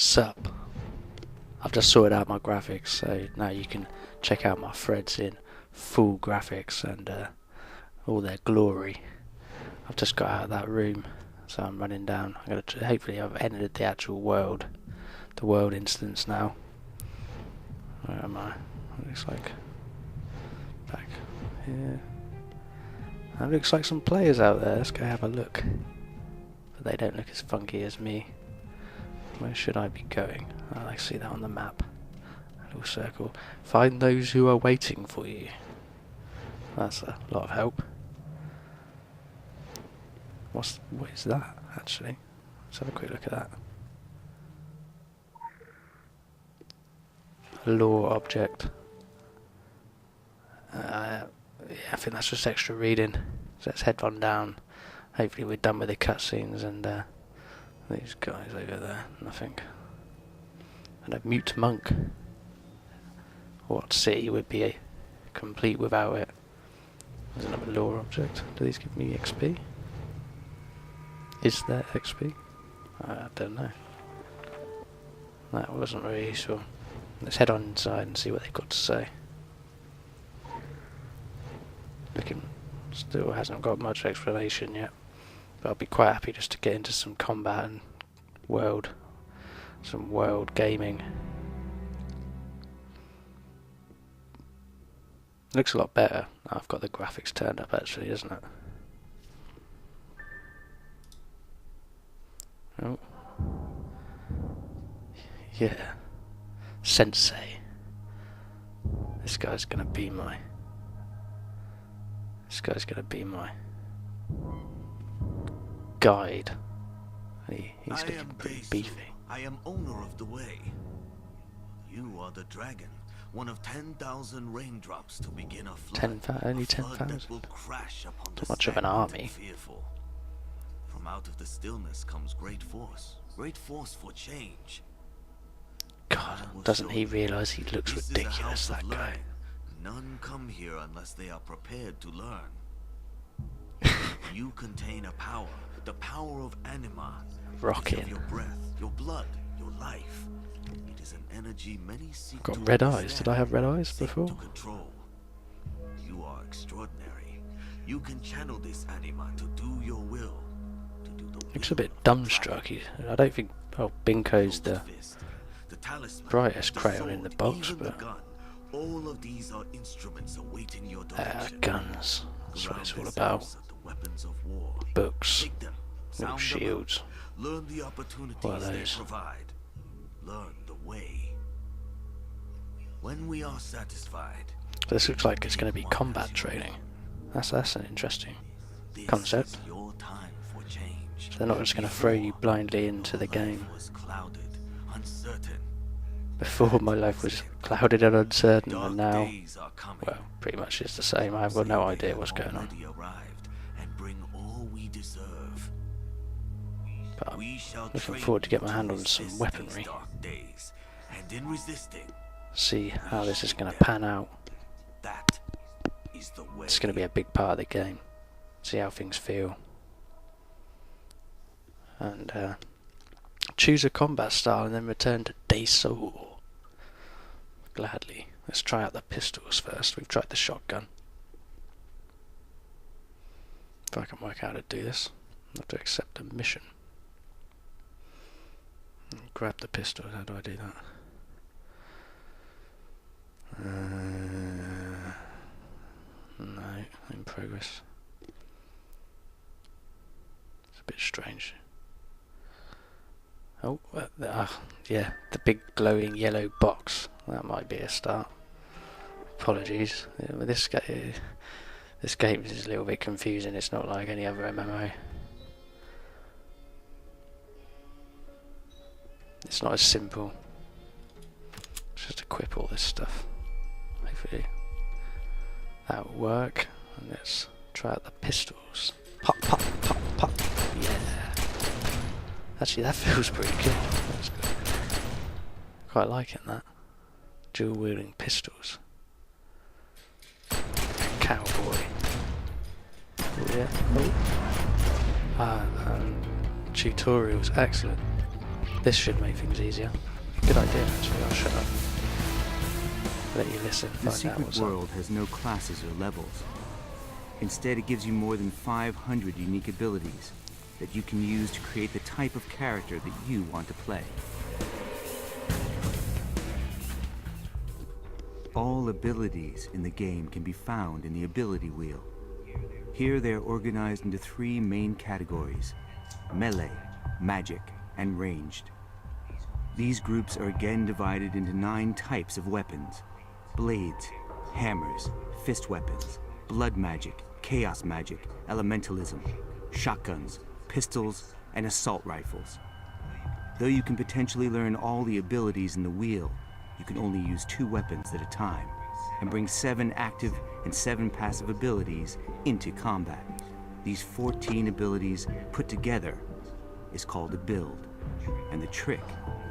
Sup. I've just sorted out my graphics, so now you can check out my threads in full graphics and all their glory. I've just got out of that room, so I'm running down. I'm gonna hopefully I've entered the actual world, the world instance now. Where am I? It looks like back here. That looks like some players out there. Let's go have a look. But they don't look as funky as me. Where should I be going? Oh, I see that on the map. A little circle. Find those who are waiting for you. That's a lot of help. What is that, actually? Let's have a quick look at that. Lore object. Yeah, I think that's just extra reading. So let's head on down. Hopefully we're done with the cutscenes and these guys over there, nothing. And a mute monk. What city would be complete without it? There's another lore object. Do these give me XP? Is there XP? I don't know. That wasn't very useful. Let's head on inside and see what they've got to say. Looking, still hasn't got much explanation yet. But I'll be quite happy just to get into some combat and some world gaming. Looks a lot better. I've got the graphics turned up actually, isn't it? Oh. Yeah. Sensei. This guy's gonna be my guide. He's looking pretty beefy. I am owner of the way. You are the dragon, one of 10,000 raindrops to begin a flood. Only 10,000. Not much of an army. From out of the stillness comes great force for change. God, doesn't he realise he looks ridiculous, that guy? None come here unless they are prepared to learn. You contain a power, the power of anima. Rocking. Your breath, your blood, your life. It is an energy many seek Got to red eyes. understand, Did I have red eyes seek before? to control. You are extraordinary. You can channel this anima to do your will. To do the Looks a will bit of the dumbstruck. I don't think. Oh, Binko's the talisman, brightest the crayon in the sword, box, even but the gun. All of these are instruments awaiting your direction. guns. That's what it's all Ground about. themselves at the weapons of war. Books, Take them, little sound them shields. out, learn the opportunities What are they those? provide. Learn the way. When we are satisfied, This looks like it's going to be combat training. That's an interesting this concept. is your time for change. So they're not just going to throw you blindly into the game. Life was clouded, uncertain. Before my life was clouded and uncertain, Dark and now, days are coming. well, pretty much it's the same. I've got no idea what's going on. Already arrived and bring all we deserve. But I'm We shall looking train forward to get my you hand on resist some these weaponry. dark days, and in resisting, See how this is going to pan out. that is the way. It's going to be a big part of the game. See how things feel. And choose a combat style and then return to Day Soul. Gladly. Let's try out the pistols first. We've tried the shotgun. If I can work out how to do this, I have to accept a mission. Grab the pistols. How do I do that? No, in progress. It's a bit strange. Oh, yeah, the big glowing yellow box. That might be a start. Apologies. Yeah, but this game is a little bit confusing. It's not like any other MMO. It's not as simple. Just equip all this stuff. Hopefully that will work. And let's try out the pistols. Pop, pop, pop, pop. Yeah. Actually, that feels pretty good. That's good. Quite liking that. Dual wielding pistols. Cowboy. Yeah. Oh. Tutorials, excellent. This should make things easier. Good idea, actually. I'll shut up. Let you listen. The Find out secret what's world has no classes or levels. Instead, it gives you more than 500 unique abilities that you can use to create the type of character that you want to play. All abilities in the game can be found in the ability wheel. Here they are organized into 3 main categories: melee, magic, and ranged. These groups are again divided into 9 types of weapons: blades, hammers, fist weapons, blood magic, chaos magic, elementalism, shotguns, pistols, and assault rifles. Though you can potentially learn all the abilities in the wheel, you can only use 2 weapons at a time, and bring 7 active and 7 passive abilities into combat. These 14 abilities put together is called a build, and the trick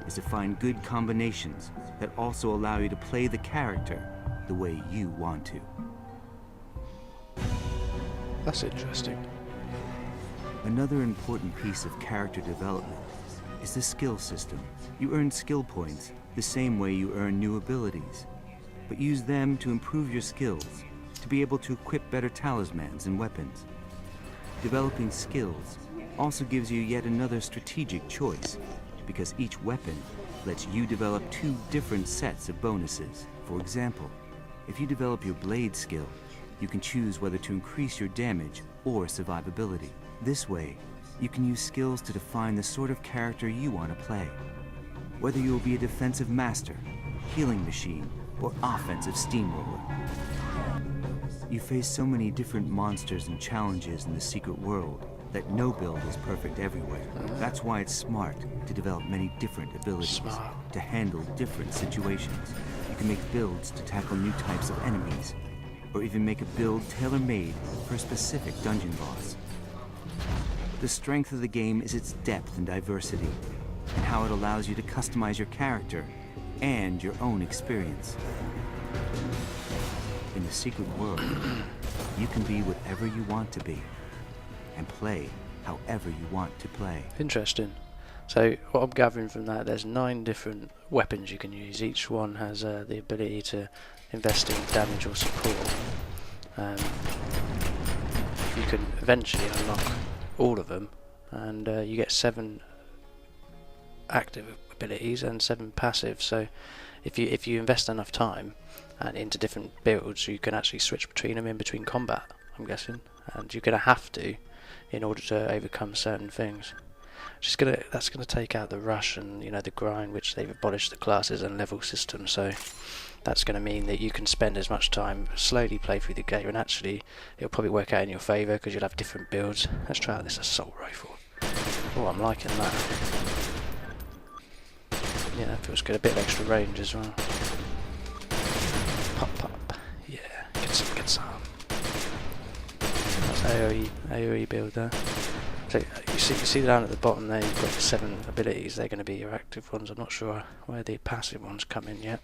is to find good combinations that also allow you to play the character the way you want to. That's interesting. Another important piece of character development is the skill system. You earn skill points the same way you earn new abilities, but use them to improve your skills, to be able to equip better talismans and weapons. Developing skills also gives you yet another strategic choice, because each weapon lets you develop 2 different sets of bonuses. For example, if you develop your blade skill, you can choose whether to increase your damage or survivability. This way, you can use skills to define the sort of character you want to play. Whether you will be a defensive master, healing machine, or offensive steamroller. You face so many different monsters and challenges in the secret world that no build is perfect everywhere. That's why it's smart to develop many different abilities to handle different situations. You can make builds to tackle new types of enemies, or even make a build tailor-made for a specific dungeon boss. The strength of the game is its depth and diversity, and how it allows you to customize your character and your own experience. In the secret world, you can be whatever you want to be, and play however you want to play. Interesting. So what I'm gathering from that, there's 9 different weapons you can use. Each one has the ability to invest in damage or support. You can eventually unlock all of them, and you get 7 active abilities and 7 passive. So if you invest enough time and into different builds, you can actually switch between them in between combat, I'm guessing, and you're gonna have to in order to overcome certain things. That's gonna take out the rush and the grind, which they've abolished the classes and level system. So that's going to mean that you can spend as much time, slowly play through the game, and actually it'll probably work out in your favour because you'll have different builds. Let's try out this assault rifle. Oh, I'm liking that. Yeah, that feels good. A bit of extra range as well. Pop, pop. Yeah, get some. That's AoE build there. So you see down at the bottom there, you've got the 7 abilities. They're going to be your active ones. I'm not sure where the passive ones come in yet.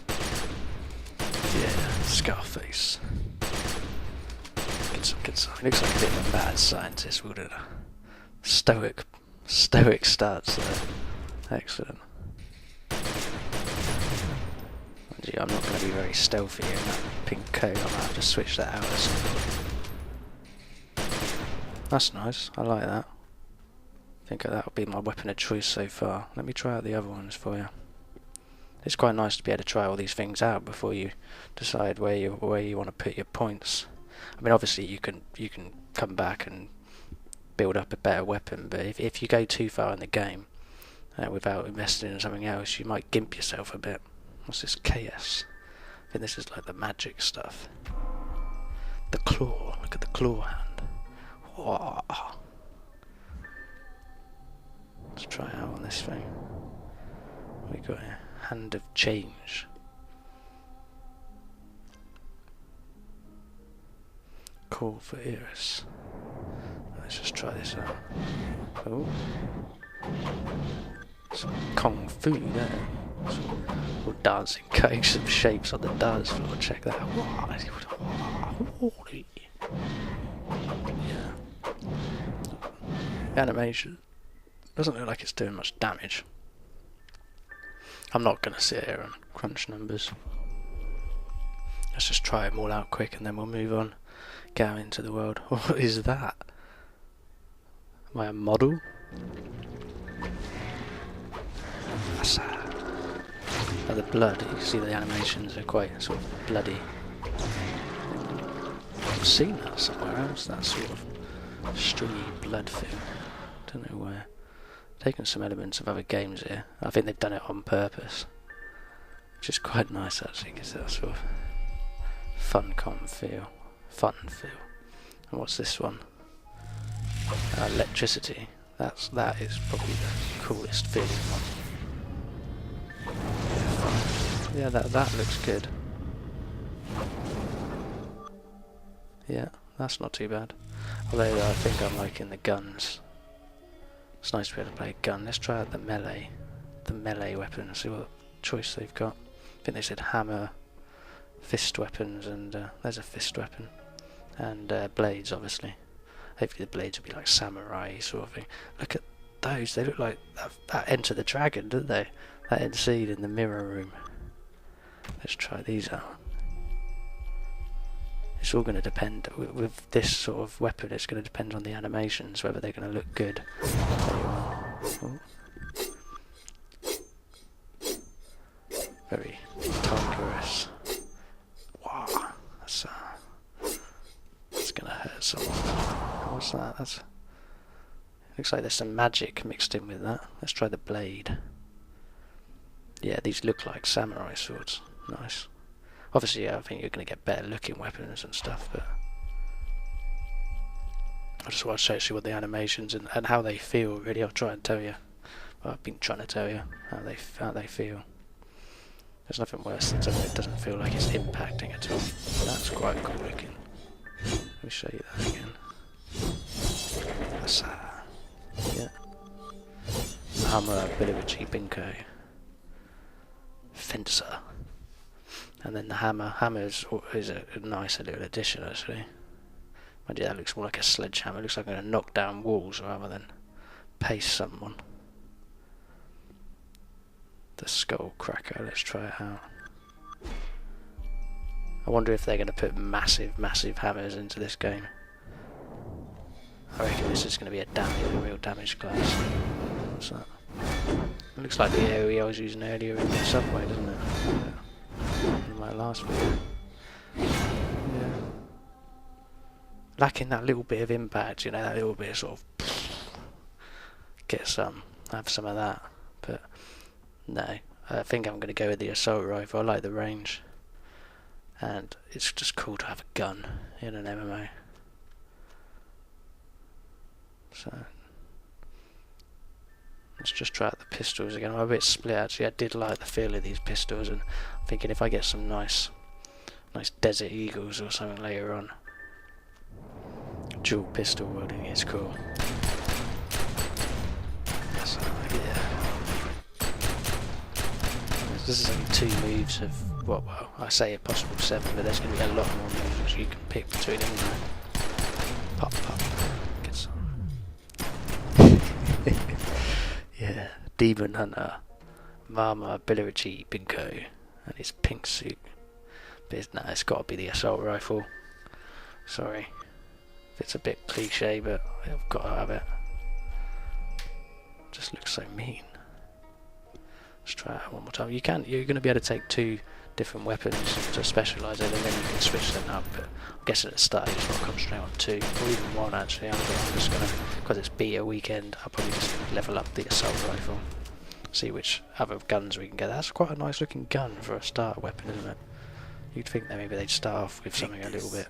Yeah, Scarface. Get some. He looks like a bit of a mad scientist, wouldn't it? Stoic starts there. Excellent. Gee, I'm not going to be very stealthy in that pink coat. I might have to switch that out or something. That's nice. I like that. I think that'll be my weapon of choice so far. Let me try out the other ones for you. It's quite nice to be able to try all these things out before you decide where you want to put your points. I mean, obviously you can come back and build up a better weapon, but if you go too far in the game without investing in something else, you might gimp yourself a bit. What's this? KS? I think this is like the magic stuff. The claw. Look at the claw hand. Whoa. Let's try it out on this thing. What we got here? Hand of change. Call for Iris. Let's just try this out. Oh. Some kung fu there. Some dancing, cutting some shapes on the dance floor. Check that out. Yeah. Animation. Doesn't look like it's doing much damage. I'm not going to sit here and crunch numbers. Let's just try them all out quick and then we'll move on. Get out into the world. What is that? Am I a model? Oh, the blood, you can see the animations are quite sort of bloody. I've seen that somewhere else, that sort of stringy blood feel. Don't know where. Taking some elements of other games here. I think they've done it on purpose. Which is quite nice actually, because that sort of fun feel. And what's this one? Electricity. That is probably the coolest feeling one. Yeah, that looks good. Yeah, that's not too bad. Although I think I'm liking the guns. It's nice to be able to play a gun. Let's try out the melee weapon and see what choice they've got. I think they said hammer, fist weapons, and there's a fist weapon. And blades, obviously. Hopefully the blades will be like samurai sort of thing. Look at those, they look like that Enter the Dragon, don't they? That end scene in the mirror room. Let's try these out. It's all going to depend, with this sort of weapon, it's going to depend on the animations, whether they're going to look good. Oh. Very tigerous. Wow, that's going to hurt someone. What's that? Looks like there's some magic mixed in with that. Let's try the blade. Yeah, these look like samurai swords. Nice. Obviously, yeah, I think you're going to get better looking weapons and stuff, but I just want to show you what the animations and how they feel, really. I'll try and tell you. Well, I've been trying to tell you how they feel. There's nothing worse than something that doesn't feel like it's impacting at all. That's quite cool looking. Let me show you that again. That's yeah. Hammer, ability, bingo. Fencer. And then the hammer is a nice little addition actually. Mind you, that looks more like a sledgehammer. It looks like I'm going to knock down walls rather than pace someone. The skull cracker, let's try it out. I wonder if they're going to put massive hammers into this game. I reckon this is going to be a real damage class. What's that? It looks like the AoE I was using earlier in the subway, doesn't it? Yeah. In my last video. Yeah. Lacking that little bit of impact, you know, that little bit of sort of have some of that. But no, I think I'm going to go with the assault rifle. I like the range. And it's just cool to have a gun in an MMO. So let's just try out the pistols again. I'm a bit split actually. I did like the feel of these pistols, and I'm thinking if I get some nice Desert Eagles or something later on. Dual pistol wielding is cool. So, yeah. This is only 2 moves of well, I say a possible 7, but there's going to be a lot more moves which you can pick between them. Pop. Get some. Yeah, Demon Hunter, Mama Ability Bingo, and his pink suit. But it's got to be the assault rifle. Sorry, if it's a bit cliche, but I've got to have it. Just looks so mean. Let's try it one more time. You're going to be able to take 2 different weapons to specialise in, and then you can switch them up. But I'm guessing at the start you just want to concentrate on 2, or even 1 actually. I'm just going to, because it's beta weekend, I'll probably just level up the assault rifle. See which other guns we can get. That's quite a nice looking gun for a starter weapon, isn't it? You'd think that maybe they'd start off with something a little bit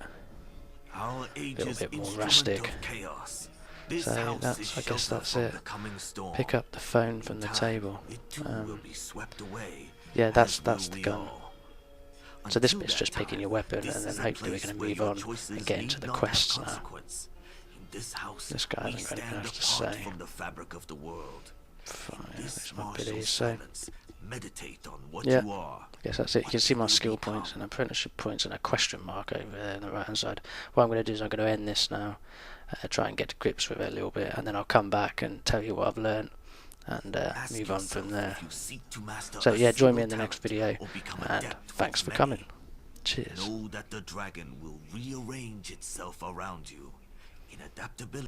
more rustic. So I guess that's it. Pick up the phone from the table. Yeah, that's the gun. So this bit's just picking your weapon, and then hopefully we're going to move on and get into the quests now. This guy hasn't got anything else to say. Fine, there's my biddies. So Meditate on what Yeah. you are. Yes, that's it. You what can see you my will skill become. points and apprenticeship points and a question mark over there on the right hand side. What I'm going to do is I'm going to end this now, try and get to grips with it a little bit, and then I'll come back and tell you what I've learned and Ask move on from yourself there. if you seek to master So a yeah, join me single in the next talent video, or become and adept thanks with for many. coming. Cheers. Know that the dragon will rearrange itself around you in adaptability.